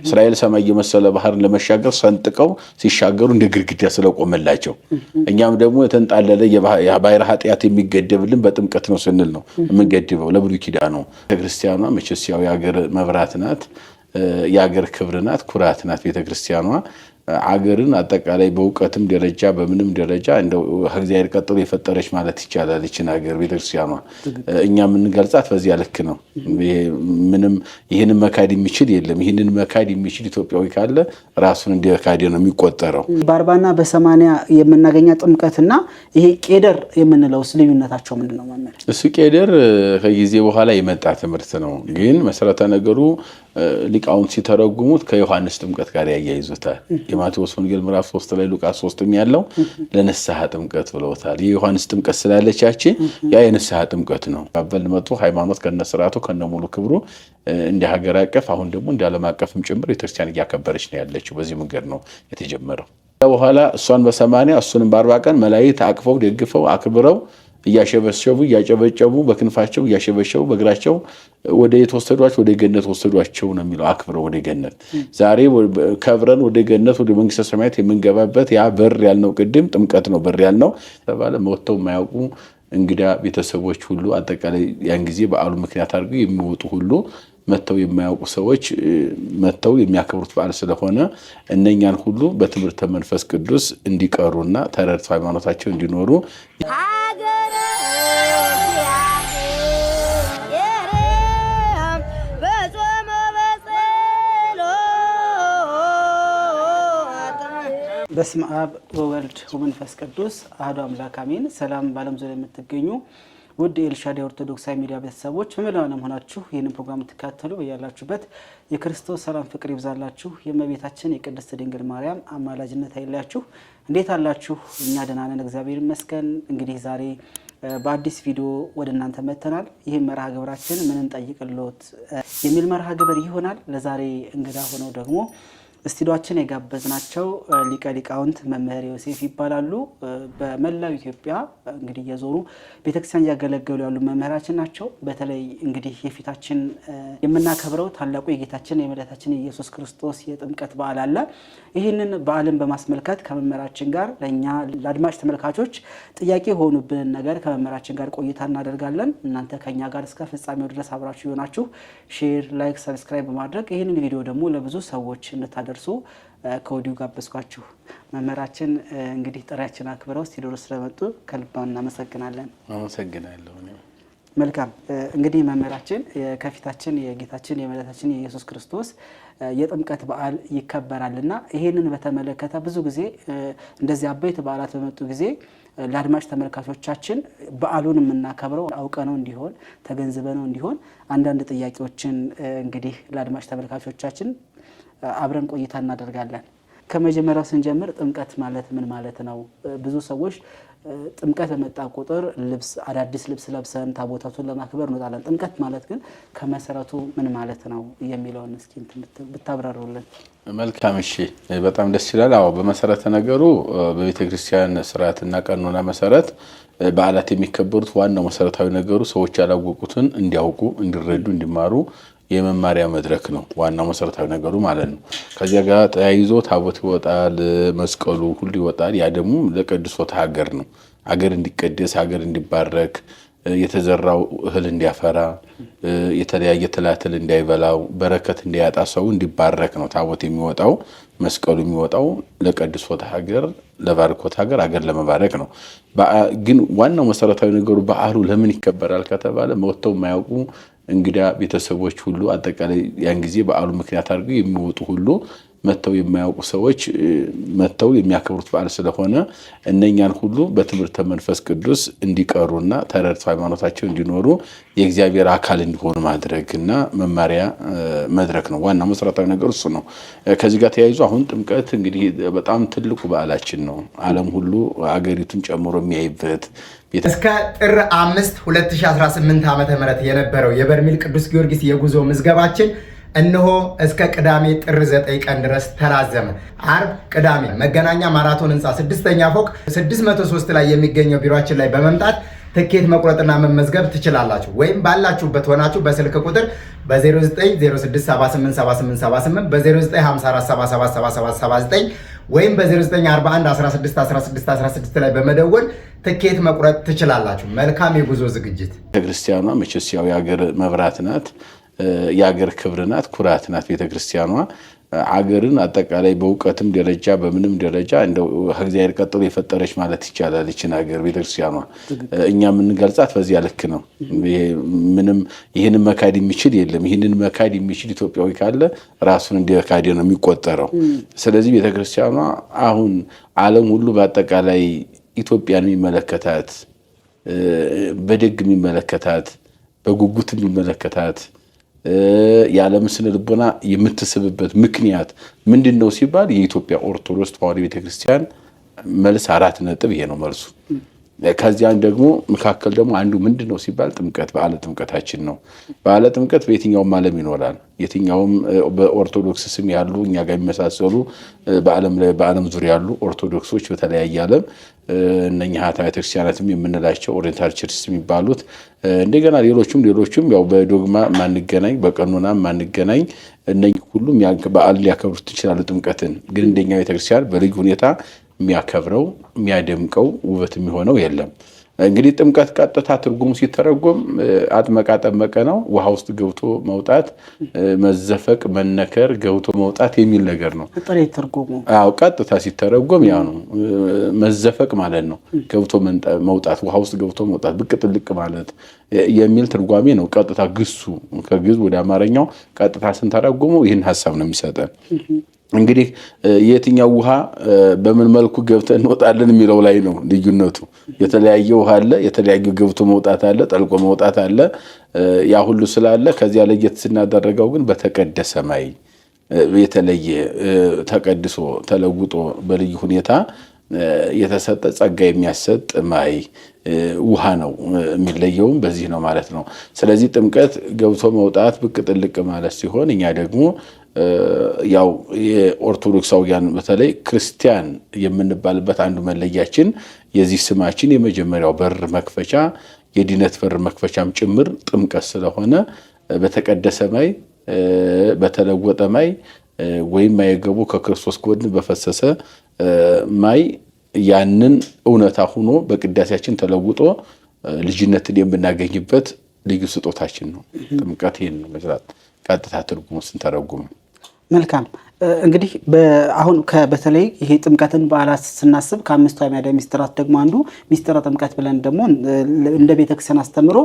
እስራኤል ሰማይ የመሰለ ባህርን ለመሻገር ሰንጥቀው ሲሻገሩ እንደ ግድግዳ ስለቆመላቸው እኛም ደግሞ የተንጣለለ የባህር ኃጢአት የሚገደብልን በጥምቀት ነው ስንል ነው የምንገድበው ለብሉይ ኪዳን ነው። ቤተክርስቲያኗ መቼስ ያው የሀገር መብራት ናት፣ የሀገር ክብር ናት፣ ኩራት ናት ቤተክርስቲያኗ። አገርን አጠቃላይ በእውቀትም ደረጃ በምንም ደረጃ እንደው እግዚአብሔር ቀጥሎ የፈጠረች ማለት ይቻላል እቺን ሀገር ቤተክርስቲያኗ። እኛ የምንገልጻት በዚያ ልክ ነው። ምንም ይሄንን መካድ የሚችል የለም። ይሄንን መካድ የሚችል ኢትዮጵያዊ ካለ ራሱን እንደካደ ነው የሚቆጠረው። በ40ና በ80 የምናገኛ ጥምቀትና ይሄ ቄደር የምንለውስ ልዩነታቸው ምንድነው መምህር? እሱ ቄደር ከጊዜ በኋላ የመጣ ትምህርት ነው። ግን መሰረተ ነገሩ ሊቃውንት ሲተረጉሙት ከዮሐንስ ጥምቀት ጋር ያያይዙታል። የማቴዎስ ወንጌል ምዕራፍ 3 ላይ ሉቃስ 3ም ያለው ለንስሐ ጥምቀት ብለውታል። የዮሐንስ ጥምቀት ስላለቻች ያ የንስሐ ጥምቀት ነው። አበል መጡ ሃይማኖት ከነስራቱ ከነሙሉ ክብሩ እንደ ሀገር አቀፍ አሁን ደግሞ እንደ ዓለም አቀፍም ጭምር ቤተክርስቲያን እያከበረች ነው ያለችው። በዚህ መንገድ ነው የተጀመረው። በኋላ እሷን በ80 እሱንም በ40 ቀን መላእክት አቅፈው ደግፈው አክብረው እያሸበሸቡ እያጨበጨቡ በክንፋቸው እያሸበሸቡ በእግራቸው ወደ የተወሰዷቸው ወደ ገነት ወሰዷቸው ነው የሚለው። አክብረው ወደ ገነት ዛሬ ከብረን ወደ ገነት ወደ መንግስተ ሰማያት የምንገባበት ያ በር ያልነው ቅድም ጥምቀት ነው። በር ያልነው ተባለ መወተው የማያውቁ እንግዳ ቤተሰቦች ሁሉ አጠቃላይ ያን ጊዜ በዓሉ ምክንያት አድርገው የሚወጡ ሁሉ መተው የማያውቁ ሰዎች መተው የሚያከብሩት በዓል ስለሆነ እነኛን ሁሉ በትምህርተ መንፈስ ቅዱስ እንዲቀሩና ተረድተው ሃይማኖታቸው እንዲኖሩ በስመ አብ ወወልድ ወመንፈስ ቅዱስ አሐዱ አምላክ አሜን። ሰላም በዓለም ዙሪያ የምትገኙ ውድ ኤልሻዳይ ኦርቶዶክሳዊ ሚዲያ ቤተሰቦች በመላው ዓለም ሆናችሁ ይህንን ፕሮግራም ትከታተሉ በያላችሁበት የክርስቶስ ሰላም ፍቅር ይብዛላችሁ። የእመቤታችን የቅድስት ድንግል ማርያም አማላጅነት አይለያችሁ። እንዴት አላችሁ? እኛ ደህና ነን፣ እግዚአብሔር ይመስገን። እንግዲህ ዛሬ በአዲስ ቪዲዮ ወደ እናንተ መተናል። ይህም መርሃ ግብራችን ምን እንጠይቅልዎት የሚል መርሃ ግብር ይሆናል። ለዛሬ እንግዳ ሆነው ደግሞ ስቱዲዮአችን የጋበዝናቸው ሊቀ ሊቃውንት መምህር ዮሴፍ ይባላሉ። በመላው ኢትዮጵያ እንግዲህ የዞሩ ቤተክርስቲያን ያገለገሉ ያሉ መምህራችን ናቸው። በተለይ እንግዲህ የፊታችን የምናከብረው ታላቁ የጌታችን የመድኃኒታችን ኢየሱስ ክርስቶስ የጥምቀት በዓል አለ። ይህንን በዓልን በማስመልከት ከመምህራችን ጋር ለኛ ለአድማጭ ተመልካቾች ጥያቄ ሆኑብን ነገር ከመምህራችን ጋር ቆይታ እናደርጋለን። እናንተ ከኛ ጋር እስከ ፍጻሜው ድረስ አብራችሁ ይሆናችሁ ሼር፣ ላይክ፣ ሰብስክራይብ በማድረግ ይህንን ቪዲዮ ደግሞ ለብዙ ሰዎች እንድታደርሱ ከወዲሁ ጋበዝኳችሁ። መምህራችን እንግዲህ ጥሪያችን አክብረው ስቱዲዮ ስለመጡ ከልብ እናመሰግናለን። አመሰግናለሁ። መልካም እንግዲህ መምህራችን ከፊታችን የጌታችን የመድኃኒታችን የኢየሱስ ክርስቶስ የጥምቀት በዓል ይከበራልና ይሄንን በተመለከተ ብዙ ጊዜ እንደዚህ አበይት በዓላት በመጡ ጊዜ ለአድማጭ ተመልካቾቻችን በዓሉን የምናከብረው አውቀነው እንዲሆን ተገንዝበነው እንዲሆን አንዳንድ ጥያቄዎችን እንግዲህ ለአድማጭ ተመልካቾቻችን አብረን ቆይታ እናደርጋለን። ከመጀመሪያው ስንጀምር ጥምቀት ማለት ምን ማለት ነው? ብዙ ሰዎች ጥምቀት በመጣ ቁጥር አዳዲስ ልብስ ለብሰን ታቦታቱን ለማክበር እንወጣለን። ጥምቀት ማለት ግን ከመሰረቱ ምን ማለት ነው የሚለውን እስኪ ብታብራሩልን። መልካም። እሺ፣ በጣም ደስ ይላል። አዎ፣ በመሰረተ ነገሩ በቤተክርስቲያን ስርዓትና ቀኖና መሰረት በዓላት የሚከበሩት ዋናው መሰረታዊ ነገሩ ሰዎች ያላወቁትን እንዲያውቁ፣ እንዲረዱ፣ እንዲማሩ የመማሪያ መድረክ ነው። ዋናው መሰረታዊ ነገሩ ማለት ነው። ከዚያ ጋር ተያይዞ ታቦት ይወጣል፣ መስቀሉ ሁሉ ይወጣል። ያ ደግሞ ለቅድስት ሀገር ነው። ሀገር እንዲቀደስ፣ ሀገር እንዲባረክ፣ የተዘራው እህል እንዲያፈራ፣ የተለያየ ትላትል እንዳይበላው፣ በረከት እንዲያጣ፣ ሰው እንዲባረክ ነው ታቦት የሚወጣው። መስቀሉ የሚወጣው ለቅድስት ሀገር፣ ለባርኮት ሀገር፣ ሀገር ለመባረክ ነው። ግን ዋናው መሰረታዊ ነገሩ በዓሉ ለምን ይከበራል ከተባለ መወተው የማያውቁ እንግዳ ቤተሰቦች ሁሉ አጠቃላይ ያን ጊዜ በዓሉ ምክንያት አድርገው የሚወጡ ሁሉ መተው የማያውቁ ሰዎች መተው የሚያከብሩት በዓል ስለሆነ እነኛን ሁሉ በትምህርተ መንፈስ ቅዱስ እንዲቀሩና ተረድተው ሃይማኖታቸው እንዲኖሩ የእግዚአብሔር አካል እንዲሆኑ ማድረግና መማሪያ መድረክ ነው። ዋና መሰረታዊ ነገር እሱ ነው። ከዚህ ጋር ተያይዞ አሁን ጥምቀት እንግዲህ በጣም ትልቁ በዓላችን ነው። ዓለም ሁሉ አገሪቱን ጨምሮ የሚያይበት እስከ ጥር 5 2018 ዓ.ም የነበረው የበርሜል ቅዱስ ጊዮርጊስ የጉዞ ምዝገባችን እነሆ እስከ ቅዳሜ ጥር 9 ቀን ድረስ ተራዘመ። አርብ፣ ቅዳሜ መገናኛ ማራቶን ህንፃ 6ኛ ፎቅ 603 ላይ የሚገኘው ቢሮአችን ላይ በመምጣት ትኬት መቁረጥና መመዝገብ ትችላላችሁ። ወይም ባላችሁበት ሆናችሁ በስልክ ቁጥር በ0906787878 በ0954777779 ወይም በ0941161616 ላይ በመደወል ትኬት መቁረጥ ትችላላችሁ። መልካም የጉዞ ዝግጅት። ቤተክርስቲያኗ መቼስ ያው የሀገር መብራት ናት፣ የሀገር ክብር ናት፣ ኩራት ናት። ቤተክርስቲያኗ አገርን አጠቃላይ በእውቀትም ደረጃ በምንም ደረጃ እንደው እግዚአብሔር ቀጥሎ የፈጠረች ማለት ይቻላል። ይችን ሀገር ቤተክርስቲያኗ እኛ የምንገልጻት በዚያ ልክ ነው። ምንም ይህንን መካድ የሚችል የለም። ይህንን መካድ የሚችል ኢትዮጵያዊ ካለ ራሱን እንደ ካደ ነው የሚቆጠረው። ስለዚህ ቤተክርስቲያኗ አሁን ዓለም ሁሉ በአጠቃላይ ኢትዮጵያን የሚመለከታት በደግ የሚመለከታት በጉጉት የሚመለከታት የዓለም ስነ ልቦና የምትስብበት ምክንያት ምንድነው ሲባል የኢትዮጵያ ኦርቶዶክስ ተዋሕዶ ቤተክርስቲያን መልስ 4 ነጥብ ይሄ ነው መልሱ። ከዚያን ደግሞ መካከል ደግሞ አንዱ ምንድነው ሲባል ጥምቀት፣ በዓለ ጥምቀታችን ነው። በዓለ ጥምቀት በየትኛውም ዓለም ይኖራል። የትኛውም በኦርቶዶክስ ስም ያሉ እኛ ጋር የሚመሳሰሉ በዓለም ዙሪያ ያሉ ኦርቶዶክሶች በተለያየ ዓለም እነኛ አብያተ ክርስቲያናትም የምንላቸው ኦሪየንታል ቸርችስ የሚባሉት እንደገና ሌሎችም ያው በዶግማ ማንገናኝ በቀኖና ማንገናኝ እነኚህ ሁሉም በዓል ሊያከብሩት ይችላሉ። ጥምቀትን ግን እንደኛ ቤተክርስቲያን በልዩ ሁኔታ የሚያከብረው የሚያደምቀው ውበት የሚሆነው የለም። እንግዲህ ጥምቀት ቀጥታ ትርጉሙ ሲተረጎም አጥመቃ ጠመቀ ነው። ውሃ ውስጥ ገብቶ መውጣት፣ መዘፈቅ፣ መነከር፣ ገብቶ መውጣት የሚል ነገር ነው። ጥሬ ትርጉሙ አዎ፣ ቀጥታ ሲተረጎም ያ ነው። መዘፈቅ ማለት ነው፣ ገብቶ መውጣት፣ ውሃ ውስጥ ገብቶ መውጣት፣ ብቅ ጥልቅ ማለት የሚል ትርጓሜ ነው። ቀጥታ ግሱ ከግዕዝ ወደ አማርኛው ቀጥታ ስንተረጉመው ይህን ሐሳብ ነው የሚሰጠን። እንግዲህ የትኛው ውሃ በምን መልኩ ገብተን እንወጣለን የሚለው ላይ ነው ልዩነቱ። የተለያየ ውሃ አለ፣ የተለያየ ገብቶ መውጣት አለ፣ ጠልቆ መውጣት አለ። ያ ሁሉ ስላለ ከዚያ ለየት ስናደረገው ግን በተቀደሰ ማይ የተለየ ተቀድሶ ተለውጦ በልዩ ሁኔታ የተሰጠ ጸጋ የሚያሰጥ ማይ ውሃ ነው። የሚለየውም በዚህ ነው ማለት ነው። ስለዚህ ጥምቀት ገብቶ መውጣት ብቅ ጥልቅ ማለት ሲሆን እኛ ደግሞ ያው የኦርቶዶክሳውያን በተለይ ክርስቲያን የምንባልበት አንዱ መለያችን የዚህ ስማችን የመጀመሪያው በር መክፈቻ የድነት በር መክፈቻም ጭምር ጥምቀት ስለሆነ በተቀደሰ ማይ በተለወጠ ማይ ወይም ማየገቡ ከክርስቶስ ጎን በፈሰሰ ማይ ያንን እውነታ ሆኖ በቅዳሴያችን ተለውጦ ልጅነትን የምናገኝበት ልዩ ስጦታችን ነው። ጥምቀት ይሄን መስራት ቀጥታ ትርጉሙ ስንተረጉም መልካም። እንግዲህ አሁን በተለይ ይሄ ጥምቀትን በዓላት ስናስብ ከአምስቱ አዕማደ ምስጢራት ደግሞ አንዱ ምስጢረ ጥምቀት ብለን ደግሞ እንደ ቤተክርስቲያን አስተምሮ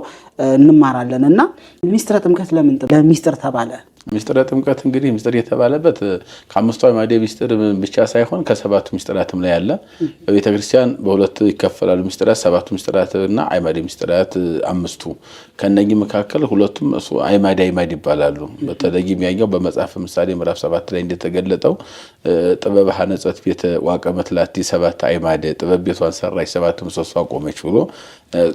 እንማራለን እና ምስጢረ ጥምቀት ለምን ምስጢር ተባለ? ምስጢረ ጥምቀት እንግዲህ ምስጢር የተባለበት ከአምስቱ አዕማደ ምስጢር ብቻ ሳይሆን ከሰባቱ ምስጢራትም ላይ ያለ በቤተክርስቲያን በሁለት ይከፈላሉ። ምስጢራት ሰባቱ ምስጢራት እና አዕማደ ምስጢራት አምስቱ። ከነኚህ መካከል ሁለቱም አዕማደ ይባላሉ። በተለይ የሚያኛው በመጽሐፍ ምሳሌ ምዕራፍ 7 ላይ እንደተገለጠው ጥበብ ሐነጸት ቤተ ዋቀመት ላቲ 7 አዕማደ፣ ጥበብ ቤቷን ሰራች 7 ምሰሶ አቆመች ብሎ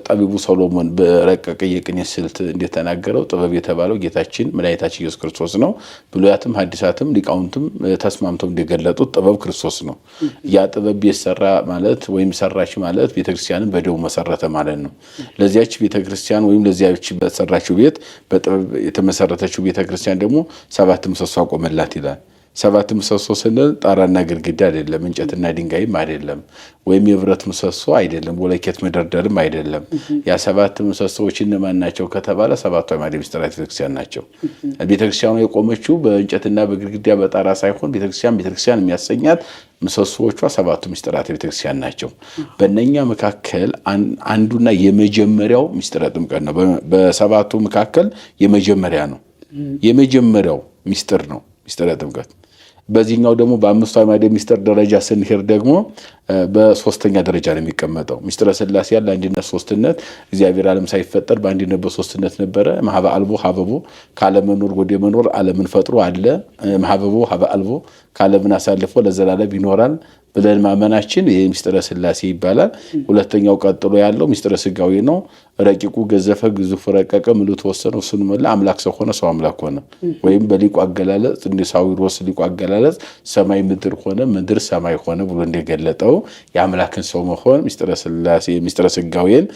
ጠቢቡ ሰሎሞን በረቀቀ የቅኔ ስልት እንደተናገረው ጥበብ የተባለው ጌታችን መድኃኒታችን ኢየሱስ ክርስቶስ ነው። ብሉያትም ሐዲሳትም ሊቃውንትም ተስማምተው እንደገለጡት ጥበብ ክርስቶስ ነው። ያ ጥበብ ቤት ሰራ ማለት ወይም ሰራች ማለት ቤተክርስቲያንን በደሙ መሰረተ ማለት ነው። ለዚያች ቤተክርስቲያን ወይም ለዚያች በሰራችው ቤት በጥበብ የተመሰረተችው ቤተክርስቲያን ደግሞ 7 ምሰሶ አቆመላት ይላል። 7 ምሰሶ ስንል ጣራና ግድግዳ አይደለም፣ እንጨትና ድንጋይም አይደለም፣ ወይም የብረት ምሰሶ አይደለም፣ ወለኬት መደርደርም አይደለም። ያ 7 ምሰሶዎች እነማን ናቸው ከተባለ 7ቱ አዕማደ ምስጢራት ቤተክርስቲያን ናቸው። ቤተክርስቲያኑ የቆመችው በእንጨትና በግድግዳ በጣራ ሳይሆን ቤተክርስቲያን የሚያሰኛት ምሰሶዎቿ 7ቱ ምስጢራት ቤተክርስቲያን ናቸው። በእነኛ መካከል አንዱና የመጀመሪያው ምስጢረ ጥምቀት ነው። በሰባቱ መካከል የመጀመሪያ ነው። የመጀመሪያው ምስጢር ነው ምስጢረ ጥምቀት። በዚህኛው ደግሞ በአምስቱ አዕማደ ምስጢር ደረጃ ስንሄድ ደግሞ በሶስተኛ ደረጃ ነው የሚቀመጠው። ምስጢረ ሥላሴ ያለ አንድነት ሶስትነት፣ እግዚአብሔር ዓለም ሳይፈጠር በአንድነት በሶስትነት ነበረ። ማህበ አልቦ ሀበቦ፣ ካለመኖር ወደ መኖር ዓለምን ፈጥሮ አለ። ማህበቦ ሀበ አልቦ፣ ካለምን አሳልፎ ለዘላለም ይኖራል። ብለን ማመናችን ይሄ ምስጢረ ሥላሴ ይባላል። ሁለተኛው ቀጥሎ ያለው ምስጢረ ሥጋዌ ነው። ረቂቁ ገዘፈ ግዙፍ ረቀቀ ምሉ ተወሰነ እሱን መላ አምላክ ሰው ሆነ ሰው አምላክ ሆነ። ወይም በሊቁ አገላለጽ እንሳዊሮስ ሊቁ አገላለጽ ሰማይ ምድር ሆነ ምድር ሰማይ ሆነ ብሎ እንደገለጠው የአምላክን ሰው መሆን ምስጢረ ሥላሴ ምስጢረ ሥጋዌን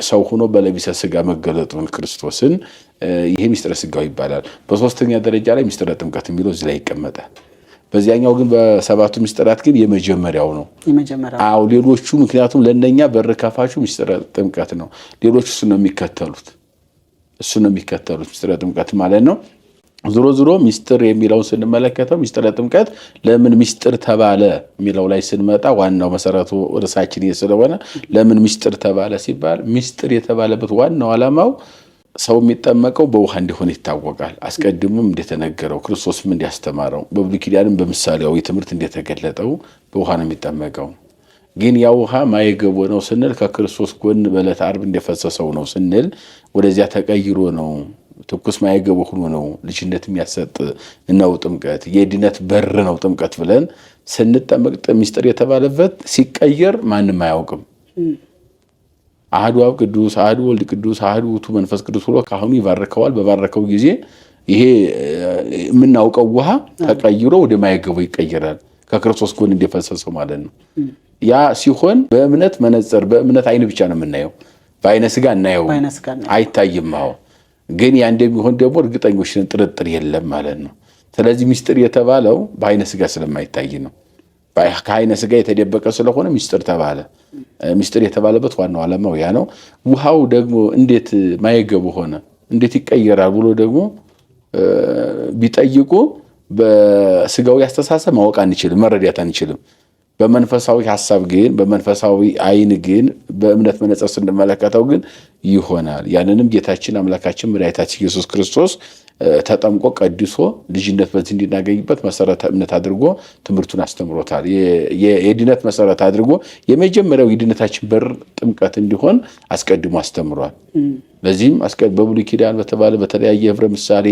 ሰው ሆኖ በለቢሰ ሥጋ መገለጡን ክርስቶስን ይሄ ምስጢረ ሥጋዌ ይባላል። በሶስተኛ ደረጃ ላይ ምስጢረ ጥምቀት የሚለው እዚህ ላይ ይቀመጣል። በዚያኛው ግን በሰባቱ ምስጢራት ግን የመጀመሪያው ነው። አዎ ሌሎቹ ምክንያቱም ለነኛ በር ከፋቹ ምስጢረ ጥምቀት ነው። ሌሎቹ እሱ ነው የሚከተሉት ምስጢረ ጥምቀት ማለት ነው። ዞሮ ምስጢር የሚለውን ስንመለከተው ምስጢረ ጥምቀት ለምን ምስጢር ተባለ የሚለው ላይ ስንመጣ ዋናው መሰረቱ ርዕሳችን ስለሆነ ለምን ምስጢር ተባለ ሲባል ምስጢር የተባለበት ዋናው ዓላማው ሰው የሚጠመቀው በውሃ እንደሆነ ይታወቃል። አስቀድሞም እንደተነገረው ክርስቶስም እንዲያስተማረው በብሉይ ኪዳንም በምሳሌያዊ ትምህርት እንደተገለጠው በውሃ ነው የሚጠመቀው። ግን ያ ውሃ ማየገቦ ነው ስንል ከክርስቶስ ጎን በዕለተ ዓርብ እንደፈሰሰው ነው ስንል ወደዚያ ተቀይሮ ነው። ትኩስ ማየገቦ ሆኖ ነው ልጅነት የሚያሰጥ ነው ጥምቀት። የድነት በር ነው ጥምቀት ብለን ስንጠመቅ ምስጢር የተባለበት ሲቀየር ማንም አያውቅም። አሐዱ አብ ቅዱስ አሐዱ ወልድ ቅዱስ አሐዱ ውእቱ መንፈስ ቅዱስ ብሎ ካህኑ ይባርከዋል። በባረከው ጊዜ ይሄ የምናውቀው ውሃ ተቀይሮ ወደ ማየገቦ ይቀየራል። ከክርስቶስ ጎን እንደፈሰሰው ማለት ነው። ያ ሲሆን በእምነት መነጽር በእምነት አይን ብቻ ነው የምናየው። በአይነ ሥጋ እናየው አይታይም። አዎ ግን ያ እንደሚሆን ደግሞ እርግጠኞች ነን፣ ጥርጥር የለም ማለት ነው። ስለዚህ ምስጢር የተባለው በአይነ ሥጋ ስለማይታይ ነው። ከአይነ ሥጋ የተደበቀ ስለሆነ ምስጢር ተባለ። ምስጢር የተባለበት ዋናው ዓላማው ያ ነው። ውሃው ደግሞ እንዴት ማየገቦ ሆነ እንዴት ይቀየራል ብሎ ደግሞ ቢጠይቁ በሥጋዊ አስተሳሰብ ማወቅ አንችልም፣ መረዳት አንችልም። በመንፈሳዊ ሐሳብ ግን በመንፈሳዊ አይን ግን በእምነት መነጽር ስንመለከተው ግን ይሆናል። ያንንም ጌታችን አምላካችን መድኃኒታችን ኢየሱስ ክርስቶስ ተጠምቆ ቀድሶ ልጅነት በዚህ እንድናገኝበት መሰረተ እምነት አድርጎ ትምህርቱን አስተምሮታል። የድነት መሰረት አድርጎ የመጀመሪያው የድነታችን በር ጥምቀት እንዲሆን አስቀድሞ አስተምሯል። ለዚህም በብሉይ ኪዳን በተባለ በተለያየ ህብረ ምሳሌ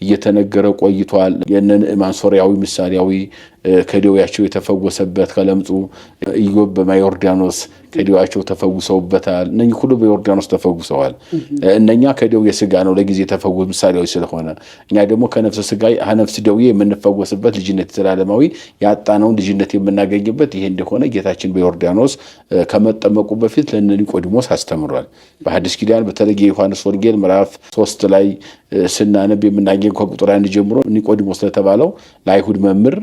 እየተነገረ ቆይቷል። የነንዕማን ሶርያዊ ምሳሌያዊ ከደዌያቸው የተፈወሰበት ከለምጹ ኢዮብ በማየ ዮርዳኖስ ከደዌያቸው ተፈውሰውበታል። እነኚህ ሁሉ በዮርዳኖስ ተፈውሰዋል። እነኛ ከደዌ ሥጋ ነው ለጊዜ ተፈወሱ ምሳሌያዊ ስለሆነ፣ እኛ ደግሞ ከነፍስ ደዌ የምንፈወስበት ልጅነት ዘላለማዊ ያጣነውን ልጅነት የምናገኝበት ይሄ እንደሆነ ጌታችን በዮርዳኖስ ከመጠመቁ በፊት ለኒቆዲሞስ አስተምሯል። በሐዲስ ኪዳን በተለይ ዮሐንስ ወንጌል ምዕራፍ 3 ላይ ስናነብ የምናገኝ ከቁጥር 1 ጀምሮ ኒቆዲሞስ ለተባለው ለአይሁድ መምህር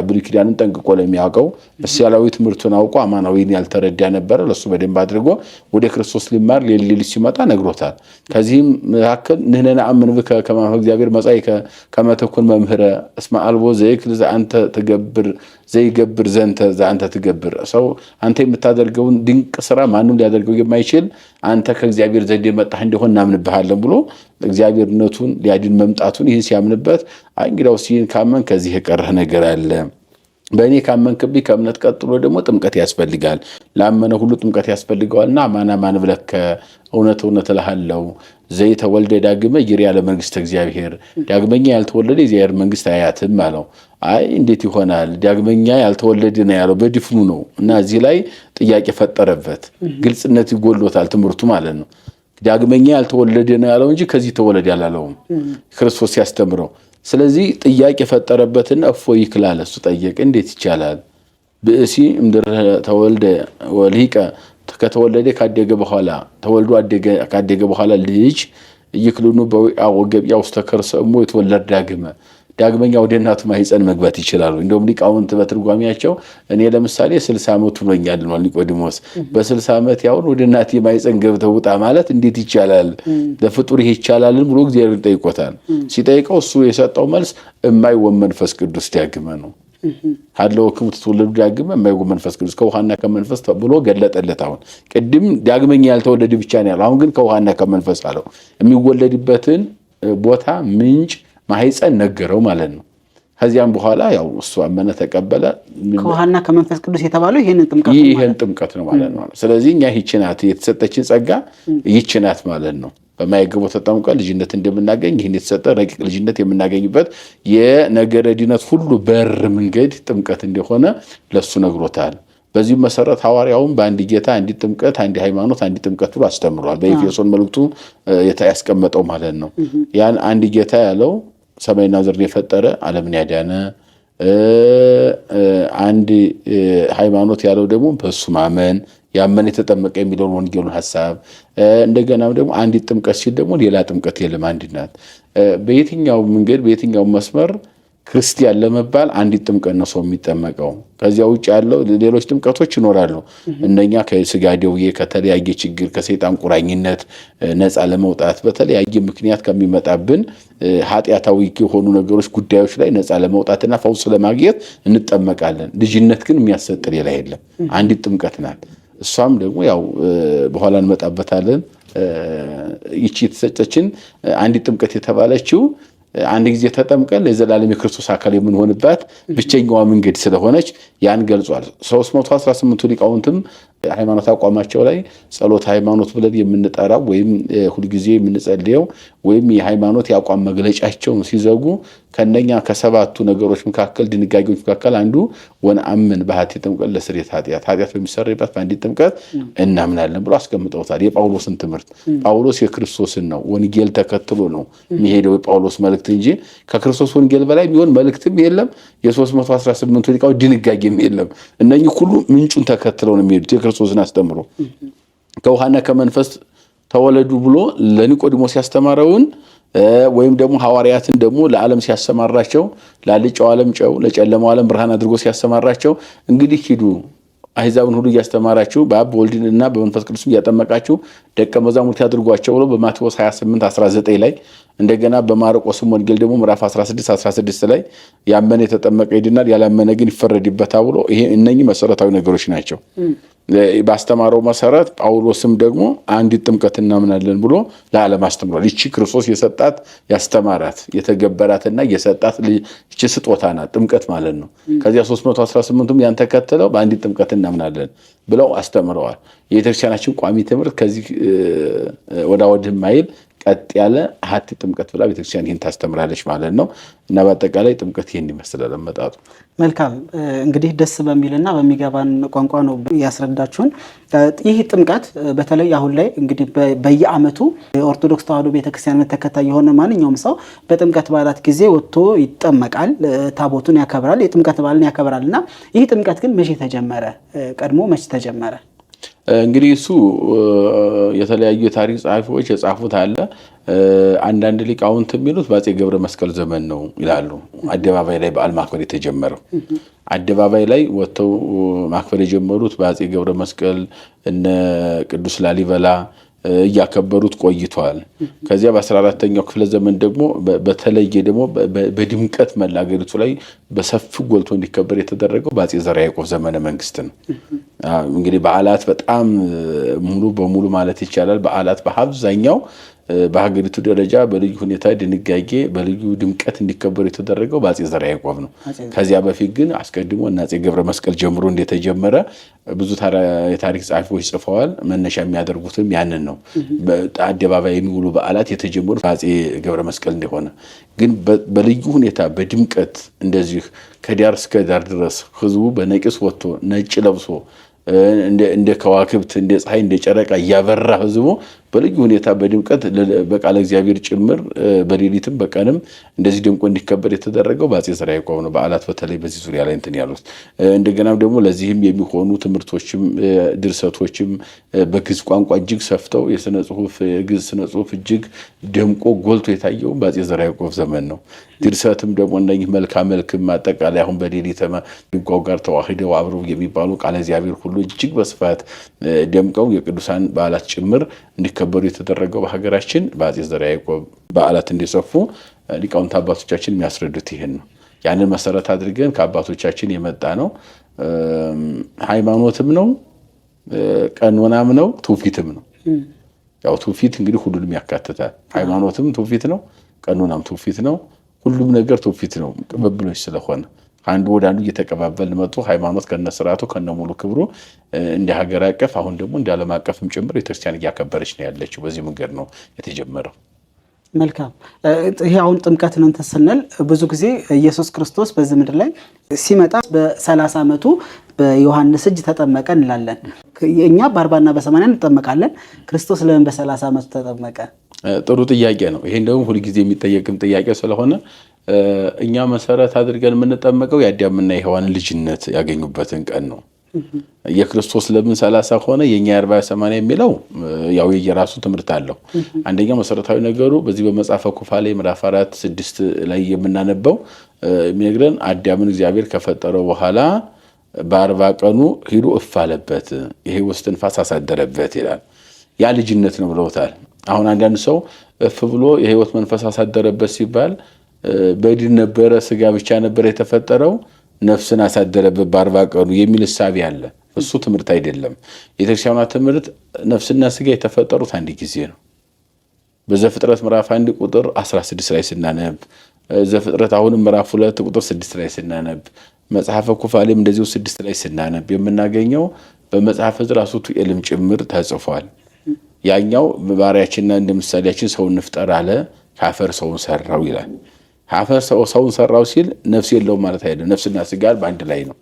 ብሉይ ኪዳንን ጠንቅቆ ለሚያውቀው ምሳሌያዊ ትምህርቱን አውቆ አማናዊን ያልተረዳ ነበረ። ለሱ በደንብ አድርጎ ወደ ክርስቶስ ሊማር ሌሊት ሲመጣ ነግሮታል። ከዚህም መካከል ንሕነ ነአምን ብከ ከመ እግዚአብሔር መጻእከ ከመ ተኩን መምህረ እስመ አልቦ ዘይክል ዘአንተ ትገብር ዘይገብር ዘንተ ዘአንተ ትገብር። ሰው አንተ የምታደርገውን ድንቅ ስራ ማንም ሊያደርገው የማይችል አንተ ከእግዚአብሔር ዘንድ የመጣህ እንደሆነ እናምንብሃለን ብሎ እግዚአብሔርነቱን ሊያድን መምጣቱን ይህን ሲያምንበት እንግዲያውስ ይህን ካመን ከዚህ የቀረህ ነገር አለ፣ በእኔ ካመንክብኝ ከእምነት ቀጥሎ ደግሞ ጥምቀት ያስፈልጋል። ላመነ ሁሉ ጥምቀት ያስፈልገዋልና አማን ብለከ እውነት እውነት እልሃለሁ ዘይተወልደ ዳግመ ይርያ ለመንግሥተ እግዚአብሔር። ዳግመኛ ያልተወለደ የእግዚአብሔር መንግሥት አያትም አለው። አይ እንዴት ይሆናል? ዳግመኛ ያልተወለደ ነው ያለው በድፍኑ ነው። እና እዚህ ላይ ጥያቄ ፈጠረበት። ግልጽነት ይጎሎታል ትምህርቱ ማለት ነው። ዳግመኛ ያልተወለደ ነው ያለው እንጂ ከዚህ ተወለደ ያላለውም ክርስቶስ ሲያስተምረው። ስለዚህ ጥያቄ ፈጠረበትና እፎ ይክላል። እሱ ጠየቀ፣ እንዴት ይቻላል? ብእሲ እምድረ ተወልደ ወልሂቀ ከተወለደ ካደገ በኋላ ተወልዶ ካደገ በኋላ ልጅ ይክሉኑ በዊአ ወገቢያ ውስጥ ተከርሰ እሞ የተወለደ ዳግመኛ ወደ እናቱ ማህፀን መግባት ይችላሉ። እንደውም ሊቃውንት በትርጓሜያቸው እኔ ለምሳሌ 60 ዓመቱ ነኛል ነው ኒቆዲሞስ በ60 ዓመት ያውን ወደ እናቴ ማህፀን ገብተው ውጣ ማለት እንዴት ይቻላል? ለፍጡር ይሄ ይቻላልን ብሎ እግዚአብሔር ጠይቆታል። ሲጠይቀው እሱ የሰጠው መልስ እማይ ወመንፈስ ቅዱስ ዳግመ ነው። ሀለው ክሙት ተወለዱ ዳግመ እማይ ወመንፈስ ቅዱስ ከውሃና ከመንፈስ ብሎ ገለጠለት። አሁን ቅድም ዳግመኛ ያልተወለደ ብቻ ነው ያለው። አሁን ግን ከውሃና ከመንፈስ አለው። የሚወለድበትን ቦታ ምንጭ ማህፀን ነገረው ማለት ነው። ከዚያም በኋላ ያው እሱ አመነ ተቀበለ። ከውሃና ከመንፈስ ቅዱስ የተባለው ይሄንን ጥምቀት ነው ማለት ነው። ስለዚህ እኛ ይህችናት የተሰጠችን ጸጋ ይህችናት ማለት ነው። በማይገባው ተጠምቀን ልጅነት እንደምናገኝ ይህን የተሰጠ ረቂቅ ልጅነት የምናገኝበት የነገረ ድነት ሁሉ በር መንገድ ጥምቀት እንደሆነ ለሱ ነግሮታል። በዚህ መሰረት ሐዋርያውም በአንድ ጌታ አንድ ጥምቀት አንድ ሃይማኖት አንድ ጥምቀት ብሎ አስተምሯል። በኤፌሶን መልእክቱ ያስቀመጠው ማለት ነው። ያን አንድ ጌታ ያለው ሰማይና ምድርን የፈጠረ ዓለምን ያዳነ፣ አንድ ሃይማኖት ያለው ደግሞ በሱ ማመን ያመነ የተጠመቀ የሚለውን ወንጌሉን ሐሳብ እንደገና ደግሞ አንድ ጥምቀት ሲል ደግሞ ሌላ ጥምቀት የለም፣ አንድ ናት። በየትኛው መንገድ በየትኛው መስመር ክርስቲያን ለመባል አንድ ጥምቀት ነው ሰው የሚጠመቀው። ከዚያ ውጭ ያለው ሌሎች ጥምቀቶች ይኖራሉ። እነኛ ከስጋ ደዌ ከተለያየ ችግር ከሰይጣን ቁራኝነት ነፃ ለመውጣት በተለያየ ምክንያት ከሚመጣብን ኃጢአታዊ የሆኑ ነገሮች ጉዳዮች ላይ ነፃ ለመውጣትና ፈውስ ለማግኘት እንጠመቃለን። ልጅነት ግን የሚያሰጥ ሌላ የለም፣ አንዲት ጥምቀት ናት። እሷም ደግሞ ያው በኋላ እንመጣበታለን። ይቺ የተሰጠችን አንዲት ጥምቀት የተባለችው አንድ ጊዜ ተጠምቀን ለዘላለም የክርስቶስ አካል የምንሆንባት ብቸኛዋ መንገድ ስለሆነች ያን ገልጿል። 318 ሊቃውንትም ሃይማኖት አቋማቸው ላይ ጸሎት ሃይማኖት ብለን የምንጠራው ወይም ሁልጊዜ የምንጸልየው ወይም የሃይማኖት የአቋም መግለጫቸው ሲዘጉ ከነኛ ከሰባቱ ነገሮች መካከል ድንጋጌዎች መካከል አንዱ ወነአምን በኃጢ ጥምቀት ለስርየት ኃጢአት በሚሰረይበት በአንዲት ጥምቀት እናምናለን ብሎ አስቀምጠውታል። የጳውሎስን ትምህርት ጳውሎስ የክርስቶስን ነው ወንጌል ተከትሎ ነው የሚሄደው የጳውሎስ መልእክት እንጂ ከክርስቶስ ወንጌል በላይ የሚሆን መልእክትም የለም። የ318 ሊቃውንት ድንጋጌም የለም። እነኚህ ሁሉ ምንጩን ተከትለው ነው የሚሄዱት የክርስቶስን አስተምሮ። ከውሃና ከመንፈስ ተወለዱ ብሎ ለኒቆዲሞስ ያስተማረውን ወይም ደግሞ ሐዋርያትን ደግሞ ለዓለም ሲያሰማራቸው ላልጫው ዓለም ጨው ለጨለማው ዓለም ብርሃን አድርጎ ሲያሰማራቸው እንግዲህ ሂዱ አሕዛብን ሁሉ እያስተማራችሁ በአብ በወልድና በመንፈስ ቅዱስ እያጠመቃችሁ ደቀ መዛሙርት ያድርጓቸው ብሎ በማቴዎስ 28:19 ላይ እንደገና በማርቆስም ወንጌል ደግሞ ምዕራፍ 16:16 ላይ ያመነ የተጠመቀ ይድናል ያላመነ ግን ይፈረድበታል ብሎ ይሄ እነኚህ መሰረታዊ ነገሮች ናቸው። ባስተማረው መሰረት ጳውሎስም ደግሞ አንዲት ጥምቀት እናምናለን ብሎ ለዓለም አስተምሯል። ይቺ ክርስቶስ የሰጣት ያስተማራት የተገበራትና የሰጣት ይቺ ስጦታ ናት ጥምቀት ማለት ነው። ከዚያ 318ቱም ያን ተከትለው በአንዲት ጥምቀት እናምናለን ብለው አስተምረዋል። የቤተክርስቲያናችን ቋሚ ትምህርት ከዚህ ወደ ወድህ ማይል ቀጥ ያለ ሀቲ ጥምቀት ብላ ቤተክርስቲያን ይህን ታስተምራለች ማለት ነው። እና በአጠቃላይ ጥምቀት ይህን ይመስላል አመጣጡ። መልካም እንግዲህ ደስ በሚልና በሚገባን ቋንቋ ነው ያስረዳችሁን። ይህ ጥምቀት በተለይ አሁን ላይ እንግዲህ በየዓመቱ የኦርቶዶክስ ተዋሕዶ ቤተክርስቲያን ተከታይ የሆነ ማንኛውም ሰው በጥምቀት በዓላት ጊዜ ወጥቶ ይጠመቃል፣ ታቦቱን ያከብራል፣ የጥምቀት በዓልን ያከብራልና ይህ ጥምቀት ግን መቼ ተጀመረ? ቀድሞ መቼ ተጀመረ? እንግዲህ እሱ የተለያዩ የታሪክ ጸሐፊዎች የጻፉት አለ። አንዳንድ ሊቃውንት የሚሉት በአፄ ገብረ መስቀል ዘመን ነው ይላሉ። አደባባይ ላይ በዓል ማክበር የተጀመረው አደባባይ ላይ ወጥተው ማክበር የጀመሩት በአፄ ገብረ መስቀል እነ ቅዱስ ላሊበላ እያከበሩት ቆይቷል። ከዚያ በ14ኛው ክፍለ ዘመን ደግሞ በተለየ ደግሞ በድምቀት መላገሪቱ ላይ በሰፊው ጎልቶ እንዲከበር የተደረገው በአፄ ዘርዓ ያዕቆብ ዘመነ መንግስት ነው። እንግዲህ በዓላት በጣም ሙሉ በሙሉ ማለት ይቻላል በዓላት በአብዛኛው በሀገሪቱ ደረጃ በልዩ ሁኔታ ድንጋጌ በልዩ ድምቀት እንዲከበሩ የተደረገው በአፄ ዘርዓ ያዕቆብ ነው። ከዚያ በፊት ግን አስቀድሞ እና አፄ ገብረ መስቀል ጀምሮ እንደተጀመረ ብዙ የታሪክ ጸሐፊዎች ጽፈዋል። መነሻ የሚያደርጉትም ያንን ነው። በአደባባይ የሚውሉ በዓላት የተጀመሩ በአፄ ገብረ መስቀል እንደሆነ ግን በልዩ ሁኔታ በድምቀት እንደዚህ ከዳር እስከ ዳር ድረስ ህዝቡ በነቂስ ወጥቶ ነጭ ለብሶ እንደ ከዋክብት እንደ ፀሐይ እንደ ጨረቃ እያበራ ህዝቡ በልዩ ሁኔታ በድምቀት በቃለ እግዚአብሔር ጭምር በሌሊትም በቀንም እንደዚህ ድምቆ እንዲከበር የተደረገው በአፄ ዘርዓ ያዕቆብ ነው። በዓላት በተለይ በዚህ ዙሪያ ላይ እንትን ያሉት እንደገናም ደግሞ ለዚህም የሚሆኑ ትምህርቶችም ድርሰቶችም በግዕዝ ቋንቋ እጅግ ሰፍተው የሥነ ጽሁፍ የግዕዝ ስነ ጽሁፍ እጅግ ደምቆ ጎልቶ የታየው በአፄ ዘርዓ ያዕቆብ ዘመን ነው። ድርሰትም ደግሞ እነኚህ መልካ መልክም አጠቃላይ አሁን በሌሊት ድጓው ጋር ተዋህደው አብረው የሚባሉ ቃለ እግዚአብሔር ሁሉ እጅግ በስፋት ደምቀው የቅዱሳን በዓላት ጭምር እንዲከበሩ የተደረገው በሀገራችን በአፄ ዘርዓ ያዕቆብ በዓላት እንዲሰፉ ሊቃውንት አባቶቻችን የሚያስረዱት ይሄን ነው። ያንን መሰረት አድርገን ከአባቶቻችን የመጣ ነው። ሃይማኖትም ነው፣ ቀኖናም ነው፣ ትውፊትም ነው። ያው ትውፊት እንግዲህ ሁሉንም ያካትታል። ሃይማኖትም ትውፊት ነው፣ ቀኖናም ትውፊት ነው፣ ሁሉም ነገር ትውፊት ነው ቅብብሎች ስለሆነ አንዱ ወደ አንዱ እየተቀባበልን መጡ ሃይማኖት ከነስራቱ ከነሙሉ ክብሩ እንደ ሀገር አቀፍ አሁን ደግሞ እንደ ዓለም አቀፍም ጭምር ቤተክርስቲያን እያከበረች ነው ያለችው በዚህ መንገድ ነው የተጀመረው። መልካም ይሄ አሁን ጥምቀትን እንትን ስንል ብዙ ጊዜ ኢየሱስ ክርስቶስ በዚህ ምድር ላይ ሲመጣ በ30 ዓመቱ በዮሐንስ እጅ ተጠመቀ እንላለን። እኛ በ40 እና በ80 እንጠመቃለን። ክርስቶስ ለምን በ30 ዓመቱ ተጠመቀ? ጥሩ ጥያቄ ነው። ይሄ እንደውም ሁሉ ጊዜ የሚጠየቅም ጥያቄ ስለሆነ እኛ መሰረት አድርገን የምንጠመቀው የአዳምና የሔዋን ልጅነት ያገኙበትን ቀን ነው። የክርስቶስ ለምን 30 ሆነ የኛ 40 80 የሚለው ያው የራሱ ትምህርት አለው። አንደኛ መሰረታዊ ነገሩ በዚህ በመጽሐፈ ኩፋሌ ምዕራፍ 4:6 ላይ የምናነበው የሚነግረን አዳምን እግዚአብሔር ከፈጠረው በኋላ በ40 ቀኑ ሂዶ እፍ አለበት የሕይወት እስትንፋስ አሳደረበት ይላል። ያ ልጅነት ነው ብለውታል። አሁን አንዳንድ ሰው እፍ ብሎ የሕይወት መንፈስ አሳደረበት ሲባል በድን ነበረ ስጋ ብቻ ነበር የተፈጠረው ነፍስን አሳደረበት በ40 ቀኑ የሚል ሐሳብ ያለ እሱ ትምህርት አይደለም። የቤተክርስቲያኗ ትምህርት ነፍስና ስጋ የተፈጠሩት አንድ ጊዜ ነው። በዘፍጥረት ምዕራፍ 1 ቁጥር 16 ላይ ስናነብ ዘፍጥረት አሁንም ምዕራፍ 2 ቁጥር 6 ላይ ስናነብ መጽሐፈ ኩፋሌም እንደዚሁ 6 ላይ ስናነብ የምናገኘው በመጽሐፈ ራሱ ቱኤልም ጭምር ተጽፏል። ያኛው በባሪያችንና እንደ ምሳሌያችን ሰው እንፍጠር አለ ከአፈር ሰውን ሰራው ይላል። አፈር ሰውን ሰራው ሲል ነፍስ የለውም ማለት አይደለም። ነፍስና ስጋ በአንድ ላይ ነው።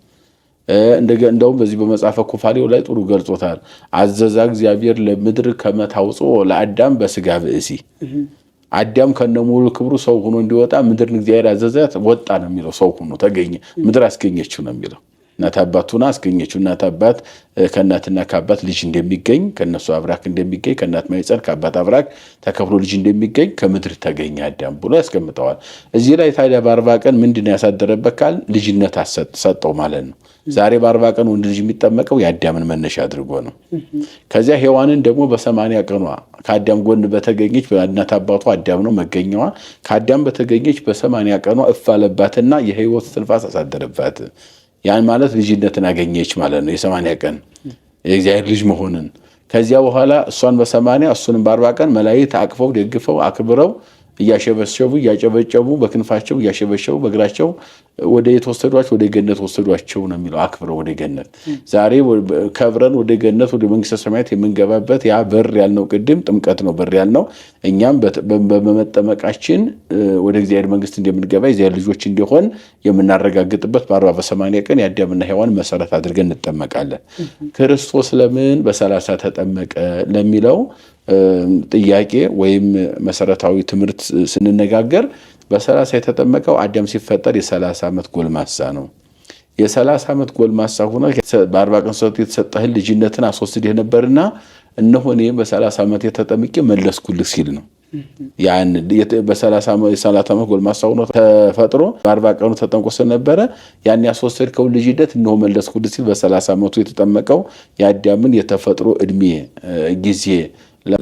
እንደውም በዚህ በመጽሐፈ ኩፋሌው ላይ ጥሩ ገልጾታል። አዘዛ እግዚአብሔር ለምድር ከመታውጾ ለአዳም በስጋ ብእሲ አዳም ከነሙሉ ክብሩ ሰው ሆኖ እንዲወጣ ምድርን እግዚአብሔር አዘዛት ወጣ ነው የሚለው። ሰው ሆኖ ተገኘ ምድር አስገኘችው ነው የሚለው። እናት አባቱና አስገኘችው። እናት አባት ከእናትና ከአባት ልጅ እንደሚገኝ ከነሱ አብራክ እንደሚገኝ ከእናት ማይጸን ከአባት አብራክ ተከፍሎ ልጅ እንደሚገኝ ከምድር ተገኘ አዳም ብሎ ያስቀምጠዋል። እዚህ ላይ ታዲያ በ40 ቀን ምንድነው ያሳደረበት ካል ልጅነት ሰጠው ማለት ነው። ዛሬ በ40 ቀን ወንድ ልጅ የሚጠመቀው የአዳምን መነሻ አድርጎ ነው። ከዚያ ሔዋንን ደግሞ በ80 ቀኗ ከአዳም ጎን በተገኘች በእናት አባቱ አዳም ነው መገኘዋ ከአዳም በተገኘች በ80 ቀኗ እፍ አለባትና የሕይወት እስትንፋስ አሳደረባት። ያን ማለት ልጅነትን አገኘች ማለት ነው። የ80 ቀን የእግዚአብሔር ልጅ መሆንን ከዚያ በኋላ እሷን በ80 እሱንም በ40 ቀን መላእክት አቅፈው ደግፈው አክብረው እያሸበሸቡ እያጨበጨቡ በክንፋቸው እያሸበሸቡ በእግራቸው ወደ የተወሰዷቸው ወደ ገነት ወሰዷቸው ነው የሚለው። አክብረው ወደ ገነት ዛሬ ከብረን ወደ ገነት ወደ መንግስተ ሰማያት የምንገባበት ያ በር ያልነው ቅድም ጥምቀት ነው በር ያልነው። እኛም በመጠመቃችን ወደ እግዚአብሔር መንግስት እንደምንገባ የእግዚአብሔር ልጆች እንዲሆን የምናረጋግጥበት በ40 በ80 ቀን የአዳምና ሔዋን መሰረት አድርገን እንጠመቃለን። ክርስቶስ ለምን በ30 ተጠመቀ ለሚለው ጥያቄ ወይም መሰረታዊ ትምህርት ስንነጋገር በ30 የተጠመቀው አዳም ሲፈጠር የ30 ዓመት ጎልማሳ ነው። የ30 ዓመት ጎልማሳ ሆኖ በ40 ቀን ሰጥቶ የተሰጠህን ልጅነትን አስወስደህ ነበርና እነሆ እኔ በ30 ዓመት የተጠምቄ መለስኩልህ ሲል ነው። ያን በ30 ዓመት ጎልማሳ ሆኖ ተፈጥሮ በ40 ቀኑ ተጠምቆ ስለነበረ ያን ያስወሰድከው ልጅነት እነሆ መለስኩልህ ሲል በ30 ዓመቱ የተጠመቀው የአዳምን የተፈጥሮ እድሜ ጊዜ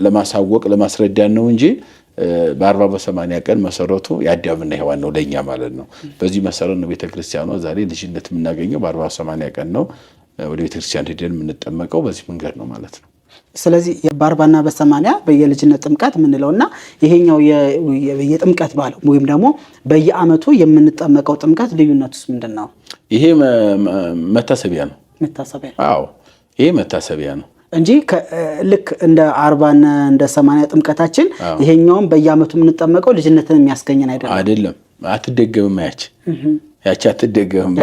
ለማሳወቅ ለማስረዳት ነው እንጂ በ40 በ80 ቀን መሰረቱ የአዳምና ሔዋን ነው ለኛ ማለት ነው። በዚህ መሰረት ነው ቤተክርስቲያኗ ዛሬ ልጅነት የምናገኘው በ40 በ80 ቀን ነው። ወደ ቤተክርስቲያን ሄደን የምንጠመቀው በዚህ መንገድ ነው ማለት ነው። ስለዚህ በ40 እና በ80 በየልጅነት ጥምቀት የምንለውና ይሄኛው የጥምቀት ባለው ወይም ደግሞ በየአመቱ የምንጠመቀው ጥምቀት ልዩነቱስ ምንድነው? ይሄ መታሰቢያ ነው። መታሰቢያ አዎ ይሄ መታሰቢያ ነው እንጂ ልክ እንደ 40 እና እንደ 80 ጥምቀታችን ይሄኛውም በየአመቱ የምንጠመቀው ልጅነትን የሚያስገኘን አይደለም። አትደገምም። ያቺ አትደገምም።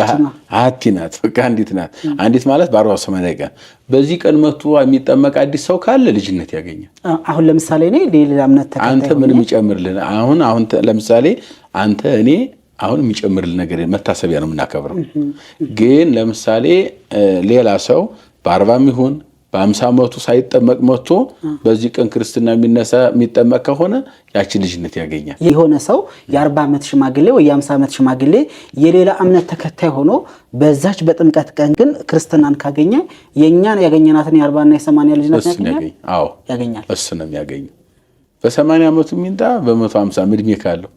አቲ ናት በቃ አንዲት ናት። አንዲት ማለት በ40 80 ቀን በዚህ ቀን መጥቶ የሚጠመቅ አዲስ ሰው ካለ ልጅነት ያገኛል። አሁን ለምሳሌ እኔ ሌላ እምነት ተከታይ አንተ ምን የሚጨምርልን አሁን ለምሳሌ አንተ እኔ አሁን የሚጨምርልን ነገር መታሰቢያ ነው የምናከብረው። ግን ለምሳሌ ሌላ ሰው በ40 ይሁን በ50 ዓመቱ ሳይጠመቅ መጥቶ በዚህ ቀን ክርስትና የሚጠመቅ ከሆነ ያቺ ልጅነት ያገኛል። የሆነ ሰው የ40 ዓመት ሽማግሌ ወይ የ50 ዓመት ሽማግሌ የሌላ እምነት ተከታይ ሆኖ በዛች በጥምቀት ቀን ግን ክርስትናን ካገኘ የኛን ያገኘናትን የ40 እና የ80 ልጅነት ያገኛል። አዎ ያገኛል። እሱ ነው የሚያገኘው። በ80 ዓመቱ ሚንዳ በ150 እድሜ ካለው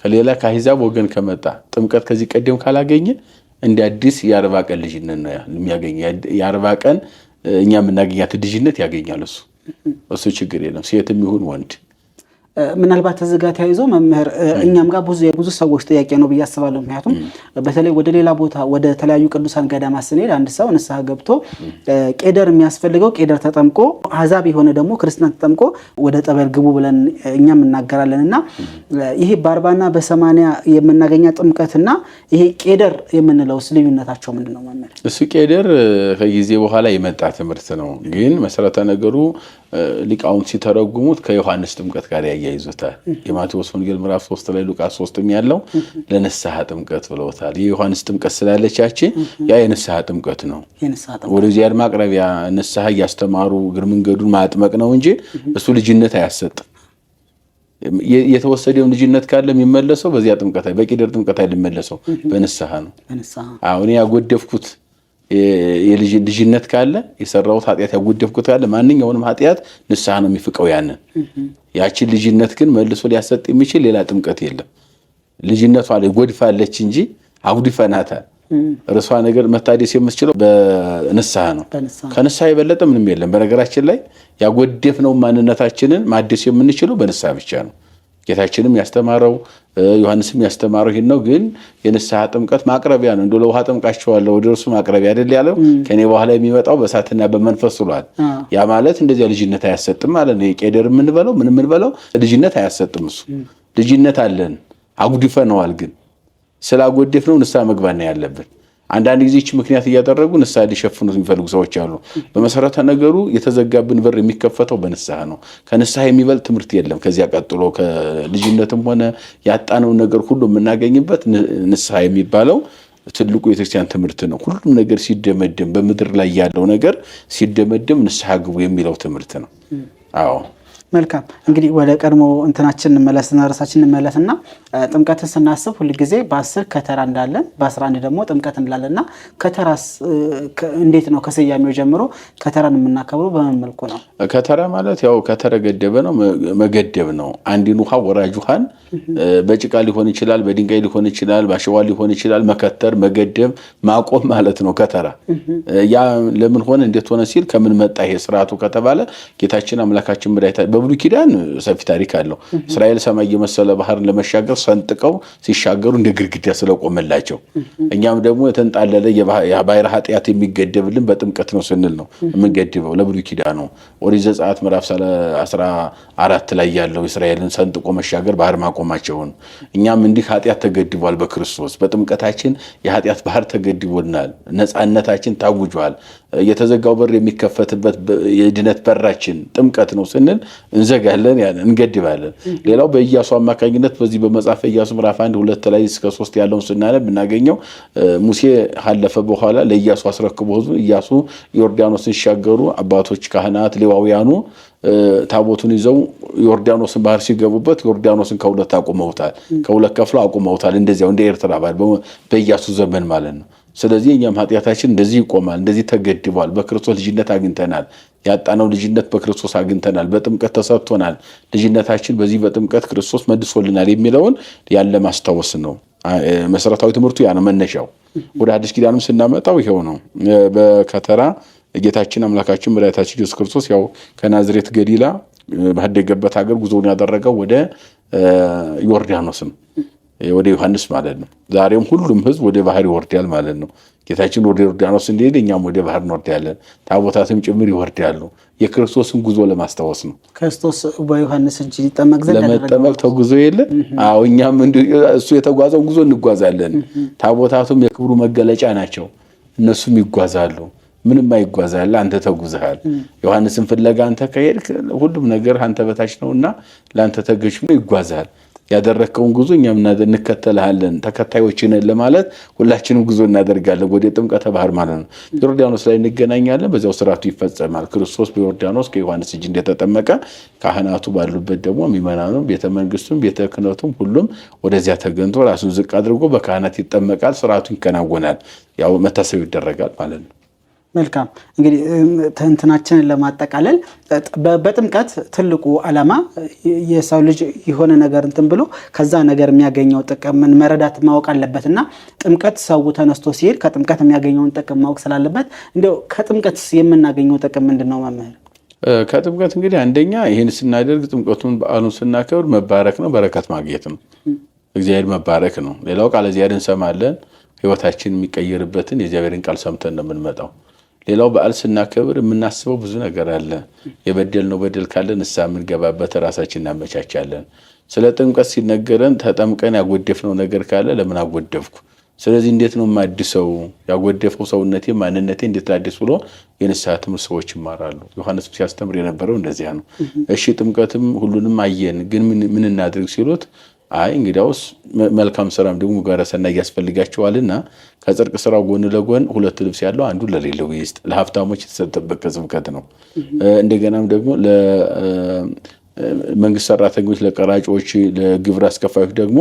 ከሌላ ከአሕዛብ ወገን ከመጣ ጥምቀት ከዚህ ቀደም ካላገኘ እንደ አዲስ የ40 ቀን ልጅነት ነው የሚያገኘው። የ40 ቀን እኛ የምናገኛት ልጅነት ያገኛል። እሱ ችግር የለም ሴትም ይሁን ወንድ። ምናልባት እዚህ ጋር ተያይዞ መምህር እኛም ጋር ብዙ ሰዎች ጥያቄ ነው ብዬ አስባለሁ። ምክንያቱም በተለይ ወደ ሌላ ቦታ ወደ ተለያዩ ቅዱሳን ገዳማት ስንሄድ አንድ ሰው ንስሐ ገብቶ ቄደር የሚያስፈልገው ቄደር ተጠምቆ አሕዛብ የሆነ ደግሞ ክርስቲያን ተጠምቆ ወደ ጠበል ግቡ ብለን እኛም እናገራለንና ይሄ በ40ና በ80 የምናገኛ ጥምቀትና ይሄ ቄደር የምንለው ልዩነታቸው ምንድነው መምህር? እሱ ቄደር ከጊዜ በኋላ የመጣ ትምህርት ነው። ግን መሰረተ ነገሩ ሊቃውንት ሲተረጉሙት ከዮሐንስ ጥምቀት ጋር ያያይዙታል። የማቴዎስ ወንጌል ምዕራፍ 3 ላይ ሉቃስ 3 ያለው ለንስሐ ጥምቀት ብለውታል። የዮሐንስ ጥምቀት ስላለቻች ያ የንስሐ ጥምቀት ነው። ወደ እግዚአብሔር ማቅረቢያ ንስሐ እያስተማሩ እግር መንገዱን ማጥመቅ ነው እንጂ እሱ ልጅነት አያሰጥም። የተወሰደው ልጅነት ካለ የሚመለሰው በዚያ ጥምቀት በቄደር ጥምቀት አይደለም፣ በንስሐ ነው። አሁን ያጎደፍኩት የልጅነት ካለ የሰራውት ኃጢአት ያጎደፍኩት ካለ ማንኛውንም ኃጢአት ንስሐ ነው የሚፍቀው ያንን። ያቺን ልጅነት ግን መልሶ ሊያሰጥ የሚችል ሌላ ጥምቀት የለም። ልጅነቷ ላይ ጎድፋለች እንጂ አጉድፈናታል። እርሷ ነገር መታደስ የምትችለው በንስሐ ነው። ከንስሐ የበለጠ ምንም የለም። በነገራችን ላይ ያጎደፍነው ማንነታችንን ማደስ የምንችለው በንስሐ ብቻ ነው። ጌታችንም ያስተማረው ዮሐንስም ያስተማረው ይሄን ነው። ግን የንስሐ ጥምቀት ማቅረቢያ ነው። እንደው ለውሃ ጠምቃቸዋለሁ ወደ እርሱ ማቅረቢያ አይደል ያለው። ከኔ በኋላ የሚመጣው በእሳትና በመንፈስ ብሏል። ያ ማለት እንደዚያ ልጅነት አያሰጥም ማለት ነው። የቄደር የምንበለው ምን የምንበለው ልጅነት አያሰጥም። እሱ ልጅነት አለን፣ አጉድፈነዋል። ግን ስላጎደፍነው ንስሐ መግባት ነው ያለብን። አንዳንድ ጊዜ እቺ ምክንያት እያደረጉ ንስሐ ሊሸፍኑት የሚፈልጉ ሰዎች አሉ። በመሰረተ ነገሩ የተዘጋብን በር የሚከፈተው በንስሐ ነው። ከንስሐ የሚበልጥ ትምህርት የለም። ከዚያ ቀጥሎ ከልጅነትም ሆነ ያጣነው ነገር ሁሉ የምናገኝበት ንስሐ የሚባለው ትልቁ የክርስቲያን ትምህርት ነው። ሁሉም ነገር ሲደመደም በምድር ላይ ያለው ነገር ሲደመደም ንስሐ ግቡ የሚለው ትምህርት ነው። አዎ መልካም እንግዲህ ወደ ቀድሞ እንትናችን እንመለስና ራሳችን እንመለስና ጥምቀትን ስናስብ ሁሉ ጊዜ በ10 ከተራ እንዳለን በ11 ደግሞ ጥምቀት እንላለንና ከተራስ እንዴት ነው? ከስያሜው ጀምሮ ከተራን የምናከብረው በምን መልኩ ነው? ከተራ ማለት ያው ከተረገደበ ነው፣ መገደብ ነው። አንድን ውሃ ወራጅ ውሃን በጭቃ ሊሆን ይችላል፣ በድንጋይ ሊሆን ይችላል፣ በአሸዋ ሊሆን ይችላል። መከተር፣ መገደብ፣ ማቆም ማለት ነው ከተራ። ያ ለምን ሆነ እንዴት ሆነ ሲል ከምን መጣ ይሄ ስርዓቱ ከተባለ ጌታችን አምላካችን መድኃኒታችን በብሉይ ኪዳን ሰፊ ታሪክ አለው። እስራኤል ሰማይ የመሰለ ባህርን ለመሻገር ሰንጥቀው ሲሻገሩ እንደ ግድግዳ ስለቆመላቸው እኛም ደግሞ የተንጣለለ የባሕር ኃጢአት የሚገደብልን በጥምቀት ነው ስንል ነው የምንገድበው። ለብሉይ ኪዳን ነው። ኦሪት ዘጸአት ምዕራፍ 14 ላይ ያለው እስራኤልን ሰንጥቆ መሻገር ባህር ማቆማቸውን እኛም እንዲህ ኃጢአት ተገድቧል በክርስቶስ በጥምቀታችን የኃጢአት ባህር ተገድቦናል። ነፃነታችን ታውጇል። የተዘጋው በር የሚከፈትበት የድነት በራችን ጥምቀት ነው ስንል እንዘጋለን፣ ያን እንገድባለን። ሌላው በኢያሱ አማካኝነት በዚህ በመጽሐፈ ኢያሱ ምዕራፍ 1-2 ላይ እስከ 3 ያለውን ስናነብ እናገኘው ሙሴ ካለፈ በኋላ ለኢያሱ አስረክቦ ሕዝቡ ኢያሱ ዮርዳኖስን ሲሻገሩ አባቶች ካህናት ሌዋውያኑ ታቦቱን ይዘው ዮርዳኖስን ባህር ሲገቡበት ዮርዳኖስን ከሁለት አቁመውታል፣ ከሁለት ከፍለው አቁመውታል። እንደዚያው እንደ ኤርትራ ባህር በኢያሱ ዘመን ማለት ነው። ስለዚህ እኛም ኃጢአታችን እንደዚህ ይቆማል፣ እንደዚህ ተገድቧል። በክርስቶስ ልጅነት አግኝተናል። ያጣነው ልጅነት በክርስቶስ አግኝተናል። በጥምቀት ተሰጥቶናል። ልጅነታችን በዚህ በጥምቀት ክርስቶስ መልሶልናል የሚለውን ያለ ማስታወስ ነው። መሰረታዊ ትምህርቱ ያ ነው መነሻው። ወደ አዲስ ኪዳንም ስናመጣው ይሄው ነው። በከተራ ጌታችን አምላካችን መድኃኒታችን ኢየሱስ ክርስቶስ ያው ከናዝሬት ገሊላ ባደገበት ሀገር ጉዞውን ያደረገው ወደ ዮርዳኖስ ነው፣ ወደ ዮሐንስ ማለት ነው። ዛሬም ሁሉም ህዝብ ወደ ባህር ይወርዳል ማለት ነው። ጌታችን ወደ ዮርዳኖስ እንደሄደ እኛም ወደ ባህር እንወርዳለን። ታቦታትም ጭምር ይወርዳሉ። የክርስቶስን ጉዞ ለማስታወስ ነው። ክርስቶስ በዮሐንስ እጅ ሊጠመቅ ዘንድ ለመጠመቅ ተጉዞ የለ? አዎ እኛም እሱ የተጓዘውን ጉዞ እንጓዛለን። ታቦታቱም የክብሩ መገለጫ ናቸው። እነሱም ይጓዛሉ። ምንም አይጓዛል፣ አንተ ተጉዘሃል። ዮሐንስን ፍለጋ አንተ ከሄድክ ሁሉም ነገር አንተ በታች ነውና ለአንተ ተገዥ ነው፣ ይጓዛል። ያደረከውን ጉዞ እኛም እንከተልሃለን፣ ተከታዮች ነን ለማለት ሁላችንም ጉዞ እናደርጋለን ወደ ጥምቀተ ባህር ማለት ነው። ዮርዳኖስ ላይ እንገናኛለን። በዚያው ስርዓቱ ይፈጸማል። ክርስቶስ በዮርዳኖስ ከዮሐንስ እጅ እንደተጠመቀ ካህናቱ ባሉበት ደግሞ ምእመናኑም ቤተ መንግስቱም ቤተ ክህነቱም ሁሉም ወደዚያ ተገንቶ ራሱን ዝቅ አድርጎ በካህናት ይጠመቃል። ስርዓቱ ይከናወናል። ያው መታሰብ ይደረጋል ማለት ነው። መልካም እንግዲህ ትንትናችንን ለማጠቃለል በጥምቀት ትልቁ ዓላማ የሰው ልጅ የሆነ ነገር እንትን ብሎ ከዛ ነገር የሚያገኘው ጥቅምን መረዳት ማወቅ አለበትና ጥምቀት ሰው ተነስቶ ሲሄድ ከጥምቀት የሚያገኘውን ጥቅም ማወቅ ስላለበት እንደው ከጥምቀት የምናገኘው ጥቅም ምንድነው መምህር? ከጥምቀት እንግዲህ አንደኛ ይህን ስናደርግ ጥምቀቱን በዓሉን ስናከብር መባረክ ነው፣ በረከት ማግኘት ነው፣ እግዚአብሔር መባረክ ነው። ሌላው ቃለ እግዚአብሔር እንሰማለን፣ ህይወታችን የሚቀየርበትን የእግዚአብሔርን ቃል ሰምተን ነው የምንመጣው። ሌላው በዓል ስናከብር የምናስበው ብዙ ነገር አለ። የበደልነው በደል ካለ ንስሐ የምንገባበት ራሳችን እናመቻቻለን። ስለ ጥምቀት ሲነገረን ተጠምቀን ያጎደፍነው ነገር ካለ ለምን አጎደፍኩ፣ ስለዚህ እንዴት ነው የማድሰው፣ ያጎደፈው ሰውነቴ ማንነቴ እንዴት ላድስ ብሎ የንስሐ ትምህርት ሰዎች ይማራሉ። ዮሐንስ ሲያስተምር የነበረው እንደዚያ ነው። እሺ ጥምቀትም ሁሉንም አየን፣ ግን ምን እናድርግ ሲሉት አይ እንግዲያውስ መልካም ስራም ደግሞ ምግባረ ሰናይ ያስፈልጋቸዋልና ከጽድቅ ስራው ጎን ለጎን ሁለት ልብስ ያለው አንዱ ለሌለው ይስጥ። ለሀብታሞች የተሰጠበት ጥምቀት ነው። እንደገናም ደግሞ ለመንግስት ሰራተኞች፣ ለቀራጮች፣ ለግብር አስከፋዮች ደግሞ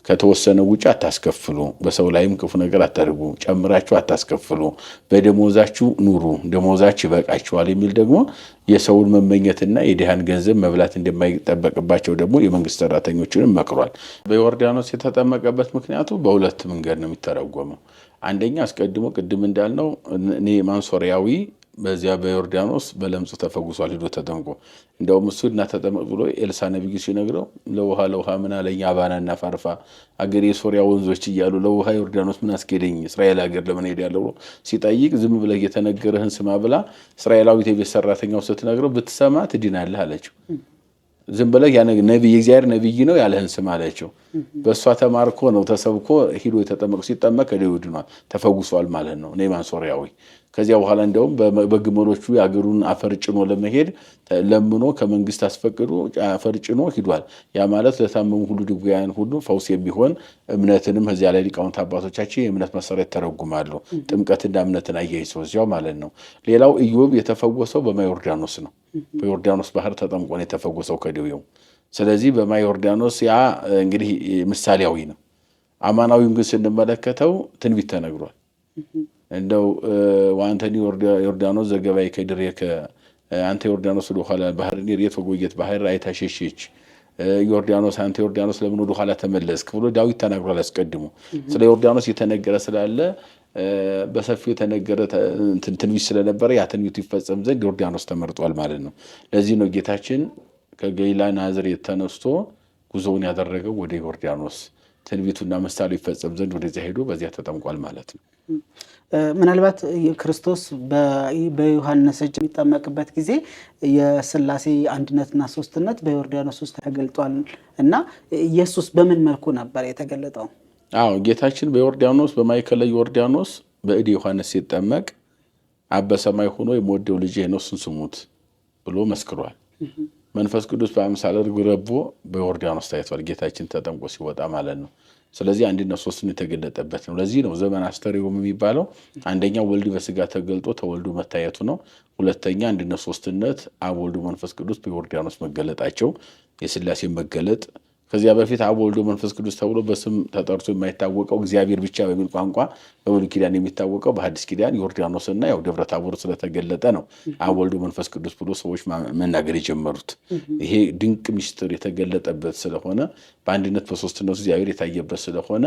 ከተወሰነ ውጭ አታስከፍሉ፣ በሰው ላይም ክፉ ነገር አታድርጉ፣ ጨምራችሁ አታስከፍሉ፣ በደሞዛችሁ ኑሩ፣ ደሞዛችሁ ይበቃችኋል የሚል ደግሞ የሰውን መመኘትና የድሃን ገንዘብ መብላት እንደማይጠበቅባቸው ደግሞ የመንግስት ሰራተኞችንም መክሯል። በዮርዳኖስ የተጠመቀበት ምክንያቱ በሁለት መንገድ ነው የሚተረጎመው። አንደኛ አስቀድሞ ቅድም እንዳልነው ኔማን ሶርያዊ በዚያ በዮርዳኖስ በለምጹ ተፈውሷል ሄዶ ተጠምቆ። እንደውም እሱ እና ተጠመቅ ብሎ ኤልሳ ነቢዩ ሲነግረው ለውሃ ምን አለኝ አባናና ፋርፋ አገር የሶሪያ ወንዞች እያሉ ለውሃ ዮርዳኖስ ምን አስኬደኝ እስራኤል ሀገር ለምን ሄድ ያለው ሲጠይቅ ዝም ብለህ የተነገረህን ስማ ብላ እስራኤላዊት የቤት ሰራተኛው ስትነግረው ብትሰማ ትድናለህ አለችው። ዝም ብለህ የእግዚአብሔር ነቢይ ነው ያለህን ስማ አለችው። በእሷ ተማርኮ ነው ተሰብኮ ሂዶ የተጠመቀ ሲጠመቅ ከደዌው ድኗል፣ ተፈውሷል ማለት ነው ኔማን ሶርያዊ። ከዚያ በኋላ እንደውም በግመሎቹ የአገሩን አፈር ጭኖ ለመሄድ ለምኖ ከመንግስት አስፈቅዶ አፈር ጭኖ ሂዷል። ያ ማለት ለታመሙ ሁሉ ድውያን ሁሉ ፈውስ የሚሆን እምነትንም እዚያ ላይ ሊቃውንት አባቶቻችን የእምነት መሰረት ተረጉማሉ። ጥምቀትና እምነትን አያይዘው እዚያው ማለት ነው። ሌላው ኢዮብ የተፈወሰው በማዮርዳኖስ ነው። በዮርዳኖስ ባህር ተጠምቆ ነው የተፈወሰው ከደዌው። ስለዚህ በማዮርዳኖስ ያ እንግዲህ ምሳሌያዊ ነው። አማናዊውን ግን ስንመለከተው ትንቢት ተነግሯል። እንደው ወአንተኒ ዮርዳኖስ ዘገባይ ከድሬከ አንተ ዮርዳኖስ ወደ ኋላ ባህር ሬት ወጎየት ባህር አይታሸሽች ዮርዳኖስ አንተ ዮርዳኖስ ለምን ወደ ኋላ ተመለስክ ብሎ ዳዊት ተናግሯል አስቀድሞ። ስለ ዮርዳኖስ የተነገረ ስላለ በሰፊው የተነገረ ትንቢት ስለነበረ ያ ትንቢቱ ይፈጸም ዘንድ ዮርዳኖስ ተመርጧል ማለት ነው። ለዚህ ነው ጌታችን ከገሊላ ናዝሬት ተነስቶ ጉዞውን ያደረገው ወደ ዮርዳኖስ ትንቢቱና ምሳሌው ይፈጸም ዘንድ ወደዚያ ሄዶ በዚያ ተጠምቋል ማለት ነው። ምናልባት ክርስቶስ በዮሐንስ እጅ የሚጠመቅበት ጊዜ የሥላሴ አንድነትና ሶስትነት በዮርዳኖስ ውስጥ ተገልጧል እና ኢየሱስ በምን መልኩ ነበር የተገለጠው? አዎ ጌታችን በዮርዳኖስ በማይከለ ዮርዳኖስ በእድ ዮሐንስ ሲጠመቅ አብ በሰማይ ሆኖ የምወደው ልጄ ነው እሱን ስሙት ብሎ መስክሯል። መንፈስ ቅዱስ በአምሳለ ርግብ ረቦ በዮርዳኖስ ታይቷል ጌታችን ተጠምቆ ሲወጣ ማለት ነው። ስለዚህ አንድነት ሶስትነት የተገለጠበት ነው። ለዚህ ነው ዘመን አስተርእዮም የሚባለው። አንደኛው ወልድ በስጋ ተገልጦ ተወልዶ መታየቱ ነው። ሁለተኛ አንድነት ሶስትነት አብ ወልድ መንፈስ ቅዱስ በዮርዳኖስ መገለጣቸው የሥላሴ መገለጥ። ከዚያ በፊት አብ ወልድ መንፈስ ቅዱስ ተብሎ በስም ተጠርቶ የማይታወቀው እግዚአብሔር ብቻ በሚል ቋንቋ በብሉይ ኪዳን የሚታወቀው በሐዲስ ኪዳን ዮርዳኖስና ያው ደብረ ታቦር ስለተገለጠ ነው አብ ወልድ መንፈስ ቅዱስ ብሎ ሰዎች መናገር የጀመሩት። ይሄ ድንቅ ምስጢር የተገለጠበት ስለሆነ በአንድነት በሶስትነቱ እግዚአብሔር የታየበት ስለሆነ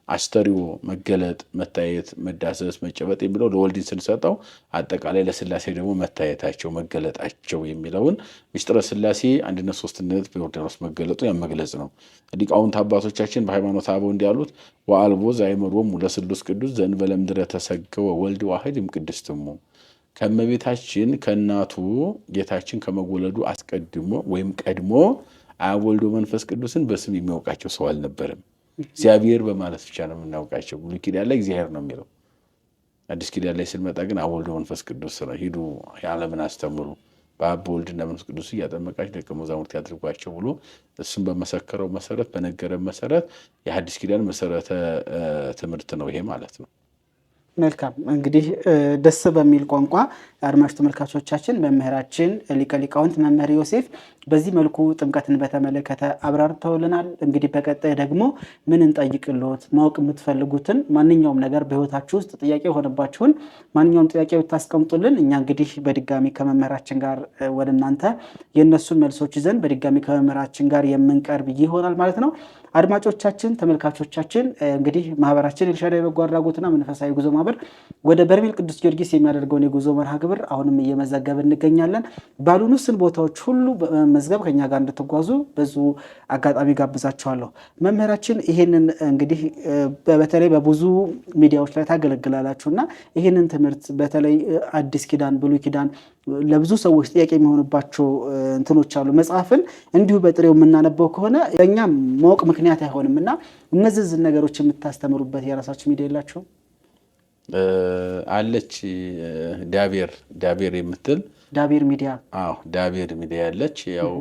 አስተርእዮ መገለጥ፣ መታየት፣ መዳሰስ፣ መጨበጥ የሚለው ለወልድን ስንሰጠው አጠቃላይ ለሥላሴ ደግሞ መታየታቸው መገለጣቸው የሚለውን ምስጢረ ሥላሴ አንድነት ሶስትነት በዮርዳኖስ መገለጡ ያመግለጽ ነው። ሊቃውንት አባቶቻችን በሃይማኖተ አበው እንዲያሉት ወአልቦ ዘአእመሮሙ ለስሉስ ቅዱስ ዘእንበለ እምድኅረ ተሰገወ ወልድ ዋሕድ እምቅድስትሙ። ከእመቤታችን ከእናቱ ጌታችን ከመወለዱ አስቀድሞ ወይም ቀድሞ አብ ወልድ መንፈስ ቅዱስን በስም የሚያውቃቸው ሰው አልነበረም። እግዚአብሔር በማለት ብቻ ነው የምናውቃቸው። ብሉይ ኪዳን ላይ እግዚአብሔር ነው የሚለው። አዲስ ኪዳን ላይ ስንመጣ ግን አብ ወልድ መንፈስ ቅዱስ ነው። ሂዱ የዓለምን አስተምሩ በአብ በወልድና መንፈስ ቅዱስ እያጠመቃችሁ ደቀ መዛሙርት ያድርጓቸው ብሎ እሱም በመሰከረው መሰረት በነገረን መሰረት የሐዲስ ኪዳን መሰረተ ትምህርት ነው ይሄ ማለት ነው። መልካም እንግዲህ ደስ በሚል ቋንቋ አድማጭ ተመልካቾቻችን መምህራችን ሊቀ ሊቃውንት መምህር ዮሴፍ በዚህ መልኩ ጥምቀትን በተመለከተ አብራርተውልናል። እንግዲህ በቀጣይ ደግሞ ምን እንጠይቅልዎት ማወቅ የምትፈልጉትን ማንኛውም ነገር በህይወታችሁ ውስጥ ጥያቄ የሆነባችሁን ማንኛውም ጥያቄ ብታስቀምጡልን እኛ እንግዲህ በድጋሚ ከመምህራችን ጋር ወደ እናንተ የእነሱን መልሶች ይዘን በድጋሚ ከመምህራችን ጋር የምንቀርብ ይሆናል ማለት ነው። አድማጮቻችን ተመልካቾቻችን እንግዲህ ማህበራችን ኤልሻዳይ በጎ አድራጎትና መንፈሳዊ ጉዞ ማህበር ወደ በርሜል ቅዱስ ጊዮርጊስ የሚያደርገውን የጉዞ መርሃ ግብር አሁንም እየመዘገብን እንገኛለን። ባሉን ውስን ቦታዎች ሁሉ በመዝገብ ከኛ ጋር እንድትጓዙ በዙ አጋጣሚ ጋብዛችኋለሁ። መምህራችን ይሄንን እንግዲህ በተለይ በብዙ ሚዲያዎች ላይ ታገለግላላችሁና ይሄንን ትምህርት በተለይ አዲስ ኪዳን ብሉይ ኪዳን ለብዙ ሰዎች ጥያቄ የሚሆንባቸው እንትኖች አሉ። መጽሐፍን እንዲሁ በጥሬው የምናነበው ከሆነ ለእኛም ማወቅ ምክንያት አይሆንምና እነዚህ ነገሮች የምታስተምሩበት የራሳችሁ ሚዲያ የላችሁ? አለች ዳቤር የምትል ዳቤር ሚዲያ። አዎ ዳቤር ሚዲያ ያለች ያው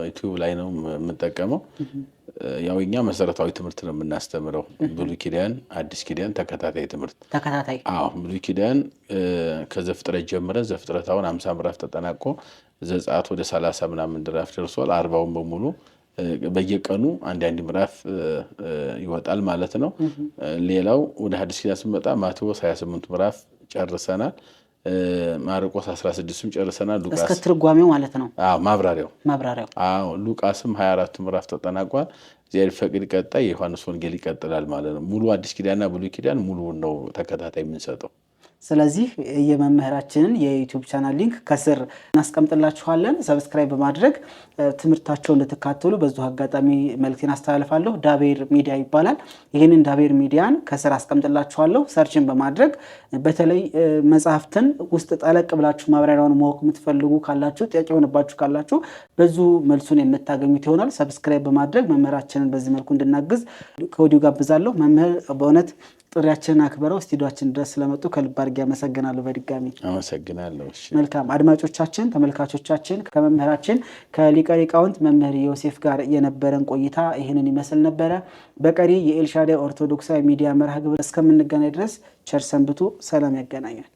ዩቲዩብ ላይ ነው የምንጠቀመው። ያው እኛ መሰረታዊ ትምህርት ነው የምናስተምረው። ብሉይ ኪዳን አዲስ ኪዳን ተከታታይ ትምህርት ተከታታይ። አዎ ብሉይ ኪዳን ከዘፍጥረት ጀምረን ዘፍጥረት አሁን 50 ምዕራፍ ተጠናቆ ዘጸአት ወደ 30 ምናምን ምዕራፍ ደርሷል። 40ውን በሙሉ በየቀኑ አንድ ምዕራፍ ይወጣል ማለት ነው። ሌላው ወደ ሐዲስ ኪዳን ስንመጣ ማቴዎስ 28 ምዕራፍ ጨርሰናል። ማርቆስ 16ም ጨርሰናል። ሉቃስ እስከ ትርጓሜው ማለት ነው። አዎ ማብራሪያው አዎ ሉቃስም 24 ምዕራፍ ተጠናቋል። እግዚአብሔር ፈቅድ ቀጣይ የዮሐንስ ወንጌል ይቀጥላል ማለት ነው። ሙሉ አዲስ ኪዳንና ብሉይ ኪዳን ሙሉ ነው ተከታታይ የምንሰጠው። ስለዚህ የመምህራችንን የዩቲዩብ ቻናል ሊንክ ከስር እናስቀምጥላችኋለን። ሰብስክራይብ በማድረግ ትምህርታቸውን እንድትካተሉ በዚሁ አጋጣሚ መልእክቴን አስተላልፋለሁ። ዳቤር ሚዲያ ይባላል። ይህንን ዳቤር ሚዲያን ከስር አስቀምጥላችኋለሁ። ሰርችን በማድረግ በተለይ መጽሐፍትን ውስጥ ጠለቅ ብላችሁ ማብራሪያውን ማወቅ የምትፈልጉ ካላችሁ፣ ጥያቄ የሆነባችሁ ካላችሁ በዚሁ መልሱን የምታገኙት ይሆናል። ሰብስክራይብ በማድረግ መምህራችንን በዚህ መልኩ እንድናግዝ ከወዲሁ ጋብዛለሁ። መምህር በእውነት ጥሪያችንን አክብረው ስቱዲዮአችን ድረስ ስለመጡ ከልብ አድርጌ አመሰግናለሁ። በድጋሚ አመሰግናለሁ። መልካም አድማጮቻችን፣ ተመልካቾቻችን ከመምህራችን ከሊቀ ሊቃውንት መምህር ዮሴፍ ጋር የነበረን ቆይታ ይህንን ይመስል ነበረ። በቀሪ የኤልሻዳይ ኦርቶዶክሳዊ ሚዲያ መርሃ ግብር እስከምንገናኝ ድረስ ቸር ሰንብቱ። ሰላም ያገናኛል።